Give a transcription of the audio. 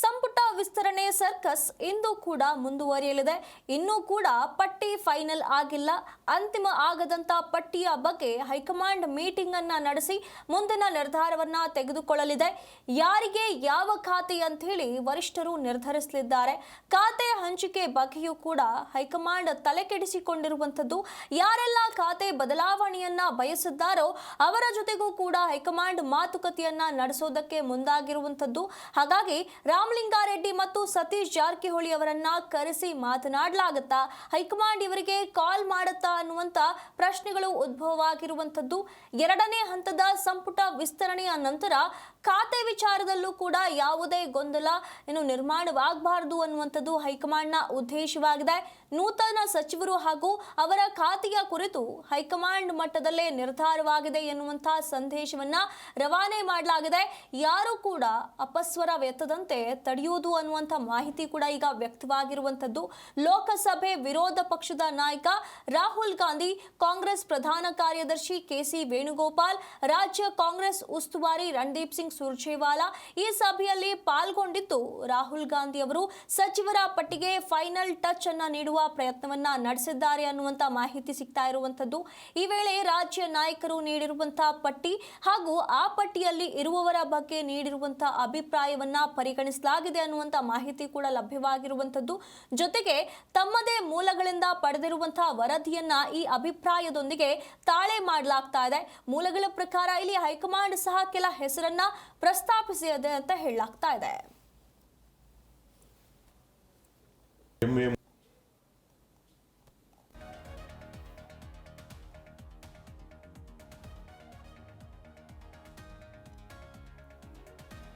ಸಂಪುಟ ವಿಸ್ತರಣೆ ಸರ್ಕಸ್ ಇಂದು ಕೂಡ ಮುಂದುವರಿಯಲಿದೆ. ಇನ್ನೂ ಕೂಡ ಪಟ್ಟಿ ಫೈನಲ್ ಆಗಿಲ್ಲ. ಅಂತಿಮ ಆಗದಂತ ಪಟ್ಟಿಯ ಬಗ್ಗೆ ಹೈಕಮಾಂಡ್ ಮೀಟಿಂಗ್ ಅನ್ನ ನಡೆಸಿ ಮುಂದಿನ ನಿರ್ಧಾರವನ್ನ ತೆಗೆದುಕೊಳ್ಳಲಿದೆ. ಯಾರಿಗೆ ಯಾವ ಖಾತೆ ಅಂತ ಹೇಳಿ ವರಿಷ್ಠರು ನಿರ್ಧರಿಸಲಿದ್ದಾರೆ. ಖಾತೆ ಹಂಚಿಕೆ ಬಗ್ಗೆಯೂ ಕೂಡ ಹೈಕಮಾಂಡ್ ತಲೆಕೆಡಿಸಿಕೊಂಡಿರುವಂತದ್ದು. ಯಾರೆಲ್ಲ ಖಾತೆ ಬದಲಾವಣೆಯನ್ನ ಬಯಸಿದ್ದಾರೋ ಅವರ ಜೊತೆಗೂ ಕೂಡ ಹೈಕಮಾಂಡ್ ಮಾತುಕತೆಯನ್ನ ನಡೆಸೋದಕ್ಕೆ ಮುಂದಾಗಿರುವಂತದ್ದು. ಹಾಗಾಗಿ ರಾಮಲಿಂಗಾರೆಡ್ಡಿ ಮತ್ತು ಸತೀಶ್ ಜಾರಕಿಹೊಳಿ ಅವರನ್ನ ಕರೆಸಿ ಮಾತನಾಡಲಾಗುತ್ತಾ, ಹೈಕಮಾಂಡ್ ಇವರಿಗೆ ಕಾಲ್ ಮಾಡುತ್ತಾ ಅನ್ನುವಂತ ಪ್ರಶ್ನೆಗಳು ಉದ್ಭವವಾಗಿರುವಂತದ್ದು. ಎರಡನೇ ಹಂತದ ಸಂಪುಟ ವಿಸ್ತರಣೆಯ ನಂತರ ಖಾತೆ ವಿಚಾರದಲ್ಲೂ ಕೂಡ ಯಾವುದೇ ಗೊಂದಲ ನಿರ್ಮಾಣವಾಗಬಾರದು ಅನ್ನುವಂಥದ್ದು ಹೈಕಮಾಂಡ್ನ ಉದ್ದೇಶವಾಗಿದೆ. ನೂತನ ಸಚಿವರು ಹಾಗೂ ಅವರ ಖಾತೆಯ ಕುರಿತು ಹೈಕಮಾಂಡ್ ಮಟ್ಟದಲ್ಲೇ ನಿರ್ಧಾರವಾಗಿದೆ ಎನ್ನುವಂತಹ ಸಂದೇಶವನ್ನ ರವಾನೆ ಮಾಡಲಾಗಿದೆ. ಯಾರು ಕೂಡ ಅಪಸ್ವರ ವ್ಯಕ್ತದಂತೆ ತಡೆಯುವುದು ಅನ್ನುವಂಥ ಮಾಹಿತಿ ಕೂಡ ಈಗ ವ್ಯಕ್ತವಾಗಿರುವಂತದ್ದು. ಲೋಕಸಭೆ ವಿರೋಧ ಪಕ್ಷದ ನಾಯಕ ರಾಹುಲ್ ಗಾಂಧಿ, ಕಾಂಗ್ರೆಸ್ ಪ್ರಧಾನ ಕಾರ್ಯದರ್ಶಿ ಕೆಸಿ ವೇಣುಗೋಪಾಲ್, ರಾಜ್ಯ ಕಾಂಗ್ರೆಸ್ ಉಸ್ತುವಾರಿ ರಣದೀಪ್ ಸಿಂಗ್ ಸುರ್ಜೇವಾಲಾ ಈ ಸಭೆಯಲ್ಲಿ ಪಾಲ್ಗೊಂಡಿದ್ದು, ರಾಹುಲ್ ಗಾಂಧಿ ಅವರು ಸಚಿವರ ಪಟ್ಟಿಗೆ ಫೈನಲ್ ಟಚ್ ಅನ್ನ ನೀಡುವ ಪ್ರಯತ್ನವನ್ನ ನಡೆಸಿದ್ದಾರೆ ಅನ್ನುವಂತ ಮಾಹಿತಿ ಸಿಗ್ತಾ ಇರುವಂತದ್ದು. ಈ ವೇಳೆ ರಾಜ್ಯ ನಾಯಕರು ನೀಡಿರುವಂತಹ ಪಟ್ಟಿ ಹಾಗೂ ಆ ಪಟ್ಟಿಯಲ್ಲಿ ಇರುವವರ ಬಗ್ಗೆ ನೀಡಿರುವಂತಹ ಅಭಿಪ್ರಾಯವನ್ನ ಪರಿಗಣಿಸಲಾಗಿದೆ ಅನ್ನುವಂತ ಮಾಹಿತಿ ಕೂಡ ಲಭ್ಯವಾಗಿರುವಂತದ್ದು. ಜೊತೆಗೆ ತಮ್ಮದೇ ಮೂಲಗಳಿಂದ ಪಡೆದಿರುವಂತಹ ವರದಿಯನ್ನ ಈ ಅಭಿಪ್ರಾಯದೊಂದಿಗೆ ತಾಳೆ ಮಾಡಲಾಗ್ತಾ ಇದೆ. ಮೂಲಗಳ ಪ್ರಕಾರ ಇಲ್ಲಿ ಹೈಕಮಾಂಡ್ ಸಹ ಕೆಲ ಹೆಸರನ್ನ ಪ್ರಸ್ತಾಪಿಸಿದೆ ಅಂತ ಹೇಳಲಾಗ್ತಾ ಇದೆ.